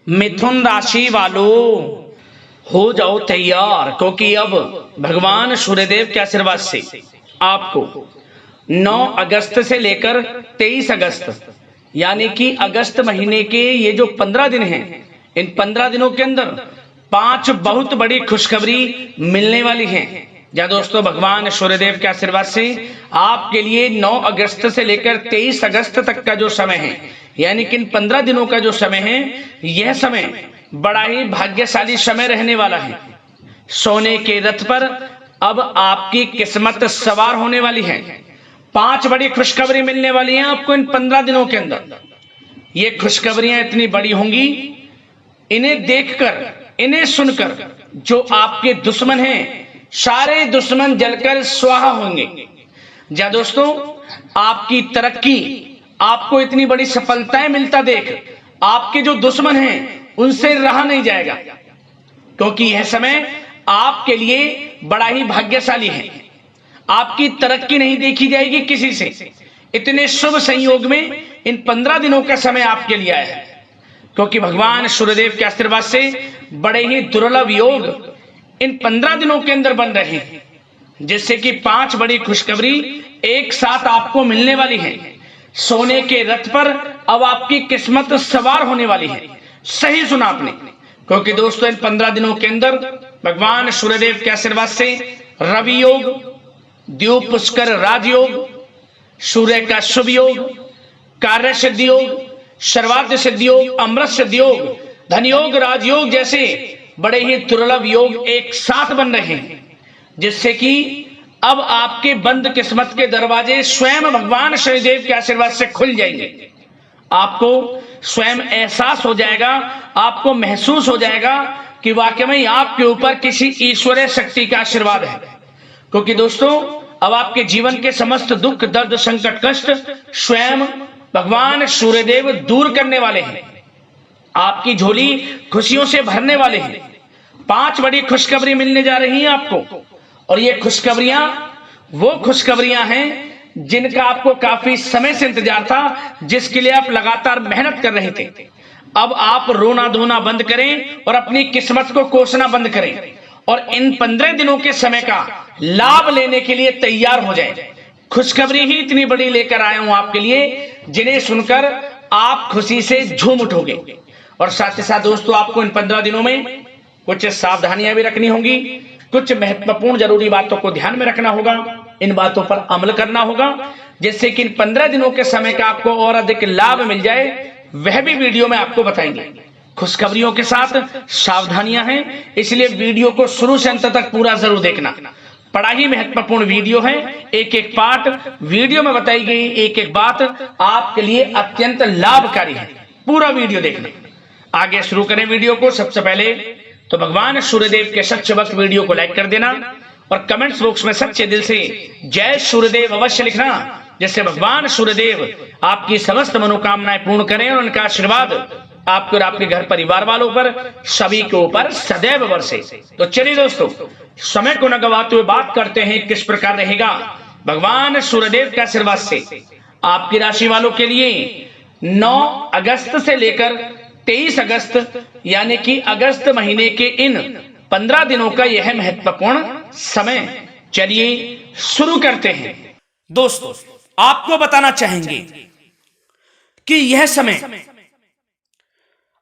मिथुन राशि वालों हो जाओ तैयार, क्योंकि अब भगवान सूर्यदेव के आशीर्वाद से आपको 9 अगस्त से लेकर 23 अगस्त यानी कि अगस्त महीने के ये जो 15 दिन हैं, इन 15 दिनों के अंदर 5 बहुत बड़ी खुशखबरी मिलने वाली हैं। या दोस्तों, भगवान सूर्यदेव के आशीर्वाद से आपके लिए 9 अगस्त से लेकर 23 अगस्त तक का जो समय है, यानी कि इन 15 दिनों का जो समय है, यह समय बड़ा ही भाग्यशाली समय रहने वाला है। सोने के रथ पर अब आपकी किस्मत सवार होने वाली है। 5 बड़ी खुशखबरी मिलने वाली हैं आपको इन 15 दिनों के अंदर। ये खुशखबरियां इतनी बड़ी होंगी, इन्हें देखकर, इन्हें सुनकर जो आपके दुश्मन हैं, सारे दुश्मन जलकर स्वाहा होंगे। या दोस्तों, आपकी तरक्की, आपको इतनी बड़ी सफलताएं मिलता देख आपके जो दुश्मन हैं उनसे रहा नहीं जाएगा, क्योंकि यह समय आपके लिए बड़ा ही भाग्यशाली है। आपकी तरक्की नहीं देखी जाएगी किसी से। इतने शुभ संयोग में इन 15 दिनों का समय आपके लिए आया है, क्योंकि भगवान सूर्यदेव के आशीर्वाद से बड़े ही दुर्लभ योग इन 15 दिनों के अंदर बन रहे हैं, जिससे कि 5 बड़ी खुशखबरी एक साथ आपको मिलने वाली है। सोने के रथ पर अब आपकी किस्मत सवार होने वाली है। सही सुना आपने, क्योंकि दोस्तों इन 15 दिनों के अंदर भगवान सूर्यदेव के आशीर्वाद से रवि योग, द्वीप पुष्कर राजयोग, सूर्य का शुभ योग, कार्य सिद्धि योग, सर्वार्थ सिद्धि योग, अमृत सिद्धि योग, धन योग, राजयोग जैसे बड़े ही दुर्लभ योग एक साथ बन रहे हैं, जिससे कि अब आपके बंद किस्मत के दरवाजे स्वयं भगवान शनिदेव के आशीर्वाद से खुल जाएंगे। आपको स्वयं एहसास हो जाएगा, आपको महसूस हो जाएगा कि वाकई में आपके ऊपर किसी ईश्वरीय शक्ति का आशीर्वाद है। क्योंकि दोस्तों, अब आपके जीवन के समस्त दुख, दर्द, संकट, कष्ट स्वयं भगवान सूर्यदेव दूर करने वाले हैं। आपकी झोली खुशियों से भरने वाले हैं। 5 बड़ी खुशखबरी मिलने जा रही हैं आपको, और ये खुशखबरियां वो खुशखबरियां हैं जिनका आपको काफी समय से इंतजार था, जिसके लिए आप लगातार मेहनत कर रहे थे। अब आप रोना धोना बंद करें और अपनी किस्मत को कोसना बंद करें, और इन 15 दिनों के समय का लाभ लेने के लिए तैयार हो जाएं। खुशखबरी ही इतनी बड़ी लेकर आया हूं आपके लिए, जिन्हें सुनकर आप खुशी से झूम उठोगे। और साथ ही साथ दोस्तों, आपको इन 15 दिनों में कुछ सावधानियां भी रखनी होंगी, कुछ महत्वपूर्ण जरूरी बातों को ध्यान में रखना होगा, इन बातों पर अमल करना होगा, जिससे कि इन 15 दिनों के समय का आपको और अधिक लाभ मिल जाए। वह भी वीडियो में आपको बताएंगे। खुशखबरियों के साथ सावधानियां हैं, इसलिए वीडियो को शुरू से अंत तक पूरा जरूर देखना। बड़ा ही महत्वपूर्ण वीडियो है। एक एक पार्ट वीडियो में बताई गई एक एक बात आपके लिए अत्यंत लाभकारी है। पूरा वीडियो देखना। आगे शुरू करें वीडियो को। सबसे पहले तो भगवान सूर्यदेव के सच्चे भक्त वीडियो को लाइक कर देना, और कमेंट्स बॉक्स में सच्चे दिल से जय सूर्यदेव अवश्य लिखना, जिससे भगवान सूर्यदेव आपकी समस्त मनोकामनाएं पूर्ण करें और उनका आशीर्वाद आपके और आपके घर परिवार वालों पर, सभी के ऊपर सदैव बरसे। तो चलिए दोस्तों, समय को न गवाते हुए बात करते हैं किस प्रकार रहेगा भगवान सूर्यदेव के आशीर्वाद से आपकी राशि वालों के लिए 9 अगस्त से लेकर 23 अगस्त यानी कि अगस्त महीने के इन 15 दिनों का यह महत्वपूर्ण समय। चलिए शुरू करते हैं। दोस्तों, आपको बताना चाहेंगे कि यह समय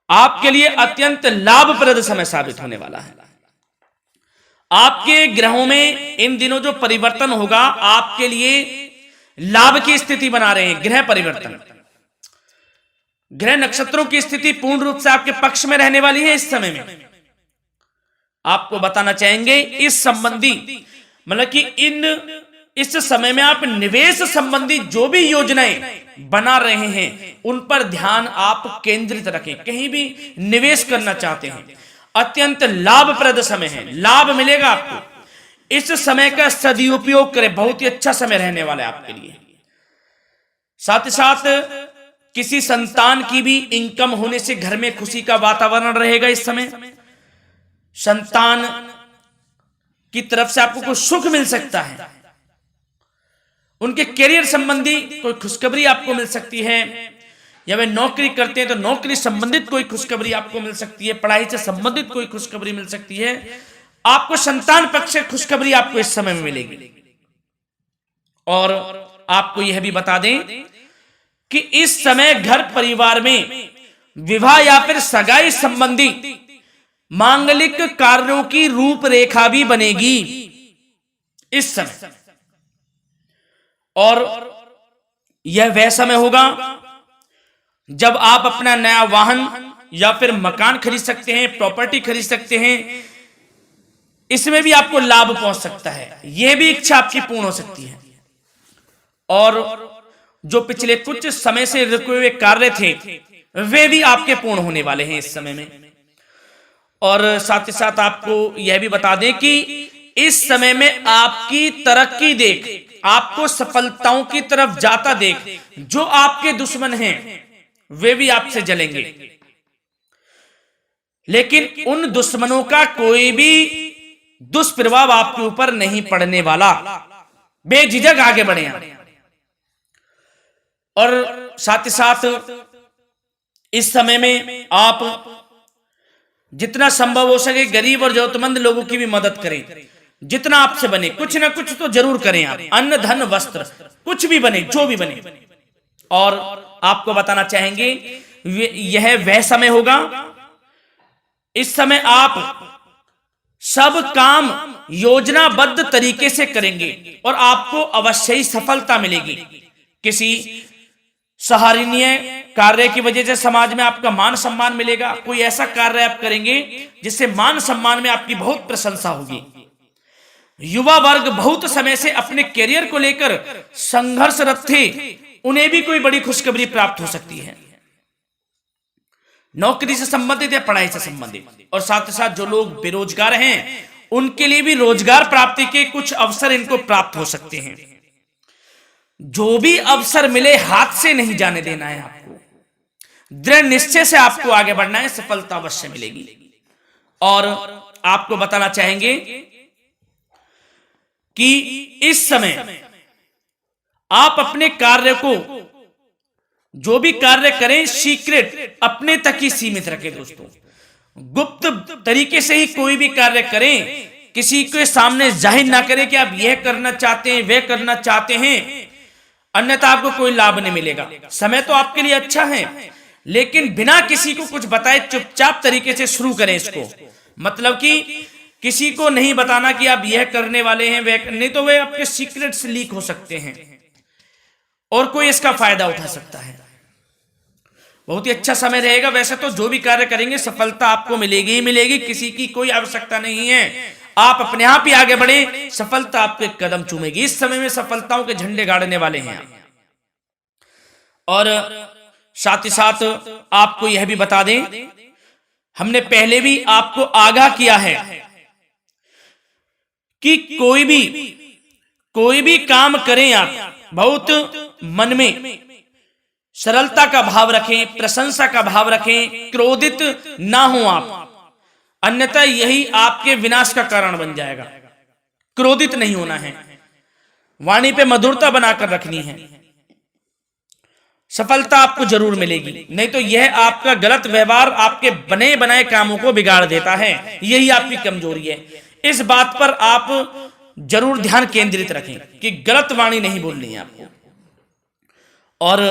आपके लिए अत्यंत लाभप्रद समय साबित होने वाला है। आपके ग्रहों में इन दिनों जो परिवर्तन होगा, आपके लिए लाभ की स्थिति बना रहे हैं। ग्रह परिवर्तन, ग्रह नक्षत्रों की स्थिति पूर्ण रूप से आपके पक्ष में रहने वाली है। इस समय में आपको बताना चाहेंगे इस संबंधी, मतलब कि इस समय में आप निवेश संबंधी जो भी योजनाएं बना रहे हैं, उन पर ध्यान आप केंद्रित रखें। कहीं भी निवेश करना चाहते हैं, अत्यंत लाभप्रद समय है, लाभ मिलेगा आपको। इस समय का सदुपयोग करें, बहुत ही अच्छा समय रहने वाला है आपके लिए। साथ ही साथ किसी संतान की भी इनकम होने से घर में खुशी का वातावरण रहेगा। इस समय संतान की तरफ से आपको कुछ सुख मिल सकता है। उनके करियर संबंधी कोई खुशखबरी आपको मिल सकती है, या वे नौकरी करते हैं तो नौकरी संबंधित कोई खुशखबरी आपको मिल सकती है, पढ़ाई से संबंधित कोई खुशखबरी मिल सकती है, आपको संतान पक्ष से खुशखबरी आपको इस समय में मिलेगी। और आपको यह भी बता दें कि इस समय घर परिवार में विवाह या फिर सगाई संबंधी मांगलिक कार्यों की रूपरेखा भी बनेगी इस समय। और यह वह समय होगा जब आप अपना नया वाहन या फिर मकान खरीद सकते हैं, प्रॉपर्टी खरीद सकते हैं। इसमें भी आपको लाभ पहुंच सकता है, यह भी इच्छा आपकी पूर्ण हो सकती है। और जो पिछले कुछ समय से रुके हुए कार्य थे वे भी आपके पूर्ण होने वाले हैं इस समय में। और साथ ही साथ आपको यह भी बता दें कि इस समय में आपकी तरक्की देख, आपको सफलताओं की तरफ जाता देख जो आपके दुश्मन हैं वे भी आपसे जलेंगे, लेकिन उन दुश्मनों का कोई भी दुष्प्रभाव आपके ऊपर नहीं पड़ने वाला। बेझिझक आगे बढ़े आप। और साथ ही साथ इस समय में आप जितना संभव हो सके गरीब और जरूरतमंद लोगों की भी मदद करें, जितना आपसे बने कुछ ना कुछ तो जरूर करें आप, अन्न धन वस्त्र कुछ भी बने, जो भी बने। और आपको बताना चाहेंगे यह वह समय होगा, इस समय आप सब काम योजनाबद्ध तरीके से करेंगे और आपको अवश्य ही सफलता मिलेगी। किसी सराहनीय कार्य की वजह से समाज में आपका मान सम्मान मिलेगा। कोई ऐसा कार्य आप करेंगे जिससे मान सम्मान में आपकी बहुत प्रशंसा होगी। युवा वर्ग बहुत समय से अपने करियर को लेकर संघर्षरत थे, उन्हें भी कोई बड़ी खुशखबरी प्राप्त हो सकती है, नौकरी से संबंधित या पढ़ाई से संबंधित। और साथ ही साथ जो लोग बेरोजगार हैं उनके लिए भी रोजगार प्राप्ति के कुछ अवसर इनको प्राप्त हो सकते हैं। जो भी अवसर मिले हाथ से नहीं जाने देना है आपको, दृढ़ निश्चय से आपको आगे बढ़ना है, सफलता अवश्य मिलेगी। और आपको बताना चाहेंगे कि इस समय आप अपने कार्य को, जो भी कार्य करें, सीक्रेट अपने तक ही सीमित रखें दोस्तों। गुप्त तरीके से ही कोई भी कार्य करें, किसी के सामने जाहिर ना करें कि आप यह करना चाहते हैं, वह करना चाहते हैं, अन्यथा आपको कोई लाभ नहीं मिलेगा। समय तो आपके लिए अच्छा है, लेकिन बिना किसी को कुछ बताए चुपचाप तरीके से शुरू करें इसको। मतलब कि किसी को नहीं बताना कि आप यह करने वाले हैं, वह नहीं तो वे आपके सीक्रेट्स लीक हो सकते हैं और कोई इसका फायदा उठा सकता है। बहुत ही अच्छा समय रहेगा। वैसे तो जो भी कार्य करेंगे सफलता आपको मिलेगी ही मिलेगी, किसी की कोई आवश्यकता नहीं है, आप अपने आप ही आगे बढ़े, सफलता आपके कदम चूमेगी। इस समय में सफलताओं के झंडे गाड़ने वाले हैं। और साथ ही साथ आपको यह भी बता दें, हमने पहले भी आपको आगाह किया है कि कोई भी काम करें आप बहुत मन में सरलता का भाव रखें, प्रशंसा का भाव रखें, क्रोधित ना हो आप, अन्यथा यही आपके विनाश का कारण बन जाएगा। क्रोधित नहीं होना है, वाणी पे मधुरता बनाकर रखनी है, सफलता आपको जरूर मिलेगी। नहीं तो यह आपका गलत व्यवहार आपके बने बनाए कामों को बिगाड़ देता है, यही आपकी कमजोरी है। इस बात पर आप जरूर ध्यान केंद्रित रखें कि गलत वाणी नहीं बोलनी है आपको। और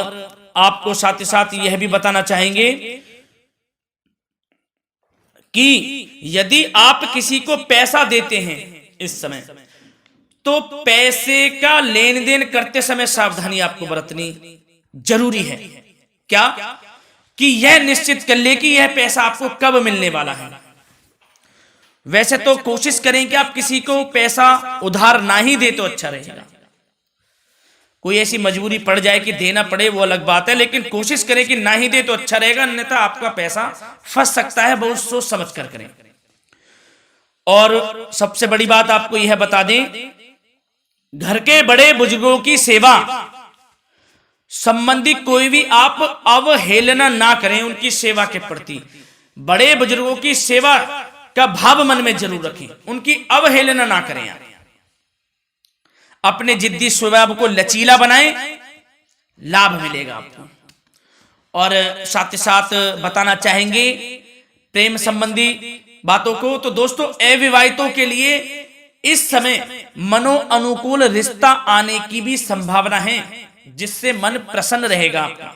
आपको साथ ही साथ यह भी बताना चाहेंगे कि यदि आप किसी को पैसा देते हैं इस समय, तो पैसे का लेन देन करते समय सावधानी आपको बरतनी जरूरी है। क्या कि यह निश्चित कर ले कि यह पैसा आपको कब मिलने वाला है। वैसे तो कोशिश करें कि आप किसी को पैसा उधार ना ही दे तो अच्छा रहेगा। कोई ऐसी मजबूरी पड़ जाए कि देना पड़े वो अलग बात है, लेकिन कोशिश करें कि ना ही दे तो अच्छा रहेगा, अन्यथा आपका पैसा फंस सकता है। बहुत सोच समझ कर करें। और सबसे बड़ी बात आपको यह बता दें, घर के बड़े बुजुर्गों की सेवा संबंधी कोई भी आप अवहेलना ना करें उनकी सेवा के प्रति। बड़े बुजुर्गों की सेवा का भाव मन में जरूर रखें, उनकी अवहेलना ना करें आप। अपने जिद्दी स्वभाव को लचीला बनाएं, लाभ मिलेगा आपको। और साथ ही साथ बताना चाहेंगे प्रेम संबंधी बातों को। तो दोस्तों अविवाहितों के लिए इस समय मनो अनुकूल रिश्ता आने की भी संभावना है, जिससे मन प्रसन्न रहेगा आपका।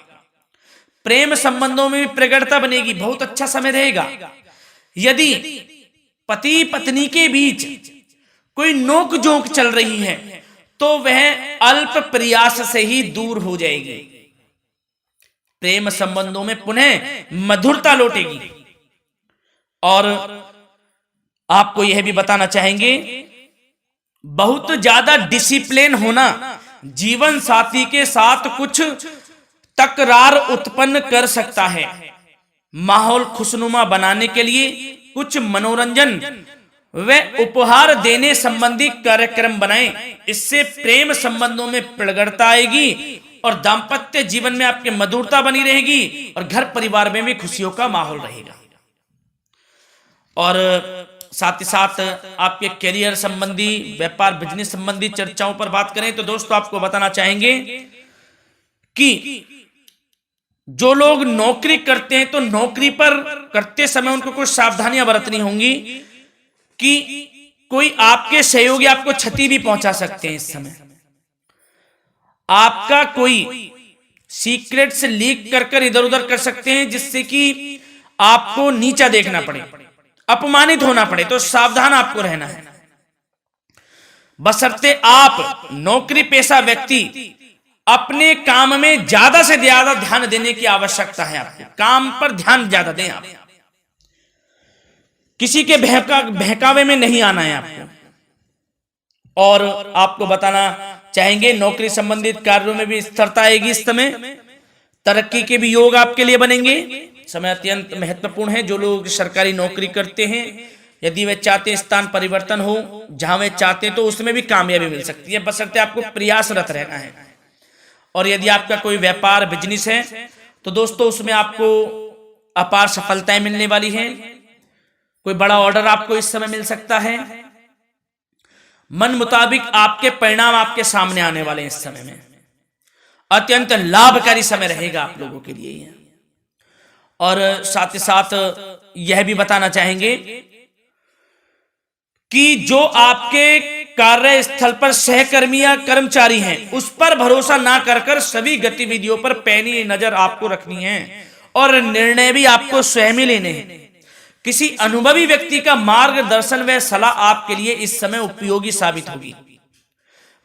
प्रेम संबंधों में भी प्रगाढ़ता बनेगी, बहुत अच्छा समय रहेगा। यदि पति पत्नी के बीच कोई नोक झोंक चल रही है तो वह अल्प प्रयास से ही दूर हो जाएगी। प्रेम संबंधों में पुनः मधुरता लौटेगी। और आपको यह भी बताना चाहेंगे, बहुत ज्यादा डिसिप्लिन होना जीवन साथी के साथ कुछ तकरार उत्पन्न कर सकता है। माहौल खुशनुमा बनाने के लिए कुछ मनोरंजन व उपहार देने संबंधी कार्यक्रम बनाएं। इससे प्रेम संबंधों में प्रगाढ़ता आएगी और दाम्पत्य जीवन में आपकी मधुरता बनी रहेगी और घर परिवार में भी खुशियों का माहौल रहेगा। और साथ ही साथ आपके करियर संबंधी, व्यापार बिजनेस संबंधी चर्चाओं पर बात करें तो दोस्तों आपको बताना चाहेंगे कि जो लोग नौकरी करते हैं तो नौकरी पर करते समय उनको कुछ सावधानियां बरतनी होंगी कि कोई आपके सहयोगी आपको क्षति भी पहुंचा सकते हैं। इस समय आपका कोई सीक्रेट्स लीक कर इधर उधर कर सकते हैं, जिससे कि आपको नीचा देखना पड़े, अपमानित होना पड़े। तो सावधान आपको रहना है। बशर्ते आप नौकरी पेशा व्यक्ति अपने काम में ज्यादा से ज्यादा ध्यान देने की आवश्यकता है। आपको काम पर ध्यान ज्यादा दें। आप किसी के बहकावे में नहीं आना है आपको। और आपको बताना चाहेंगे नौकरी संबंधित कार्यों में भी स्थिरता आएगी। इस समय तरक्की के भी योग आपके लिए बनेंगे। समय अत्यंत महत्वपूर्ण है। जो लोग सरकारी नौकरी करते हैं, यदि वे चाहते हैं स्थान परिवर्तन हो, जहां वे चाहते हैं तो उसमें भी कामयाबी मिल सकती है, बशर्ते आपको प्रयासरत रहना है। और यदि आपका कोई व्यापार बिजनेस है तो दोस्तों उसमें आपको अपार सफलताएं मिलने वाली हैं। कोई बड़ा ऑर्डर आपको इस समय मिल सकता है। मन मुताबिक आपके परिणाम आपके सामने आने वाले हैं। इस समय में अत्यंत लाभकारी समय रहेगा आप लोगों के लिए। और साथ ही साथ यह भी बताना चाहेंगे कि जो आपके कार्यस्थल पर सहकर्मी या कर्मचारी हैं उस पर भरोसा ना कर सभी गतिविधियों पर पैनी नजर आपको रखनी है और निर्णय भी आपको स्वयं ही लेने हैं। किसी अनुभवी व्यक्ति का मार्गदर्शन व सलाह आपके लिए इस समय उपयोगी साबित होगी।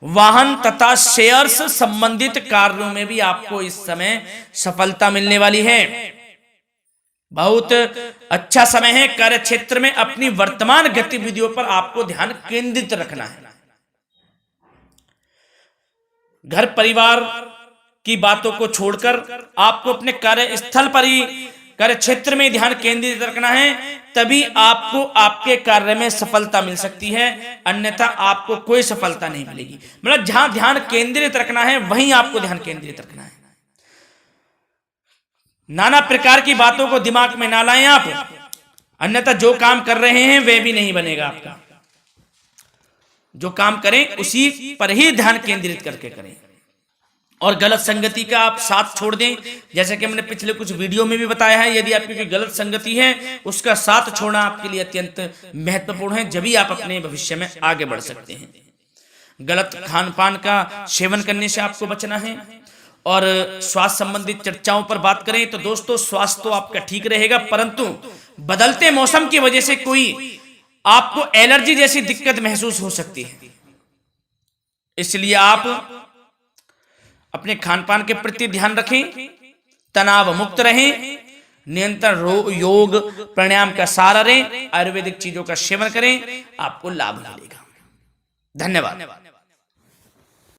वाहन तथा शेयर्स संबंधित कार्यों में भी आपको इस समय सफलता मिलने वाली है। बहुत अच्छा समय है। कार्य क्षेत्र में अपनी वर्तमान गतिविधियों पर आपको ध्यान केंद्रित रखना है। घर परिवार की बातों को छोड़कर आपको अपने कार्यस्थल पर ही, कार्य क्षेत्र में ध्यान केंद्रित रखना है, तभी आपको आपके कार्य में सफलता मिल सकती है, अन्यथा आपको कोई सफलता नहीं मिलेगी। मतलब जहां ध्यान केंद्रित रखना है वहीं आपको ध्यान केंद्रित रखना है। नाना प्रकार की बातों को दिमाग में ना लाएं आप, अन्यथा जो काम कर रहे हैं वह भी नहीं बनेगा आपका। जो काम करें उसी पर ही ध्यान केंद्रित करके करें और गलत संगति का आप साथ छोड़ दें। जैसे कि हमने पिछले कुछ वीडियो में भी बताया है, यदि आपकी कोई गलत संगति है उसका साथ छोड़ना आपके लिए अत्यंत महत्वपूर्ण है, जब भी आप अपने भविष्य में आगे बढ़ सकते हैं। गलत खान पान का सेवन करने से आपको बचना है। और स्वास्थ्य संबंधित चर्चाओं पर बात करें तो दोस्तों स्वास्थ्य तो आपका ठीक रहेगा, परंतु बदलते मौसम की वजह से कोई आपको एलर्जी जैसी दिक्कत महसूस हो सकती है। इसलिए आप अपने खान पान के प्रति ध्यान रखें, तनाव मुक्त रहें, नियंत्रण योग प्राणायाम का सहारा लें, आयुर्वेदिक चीजों का सेवन करें, आपको लाभ मिलेगा। धन्यवाद।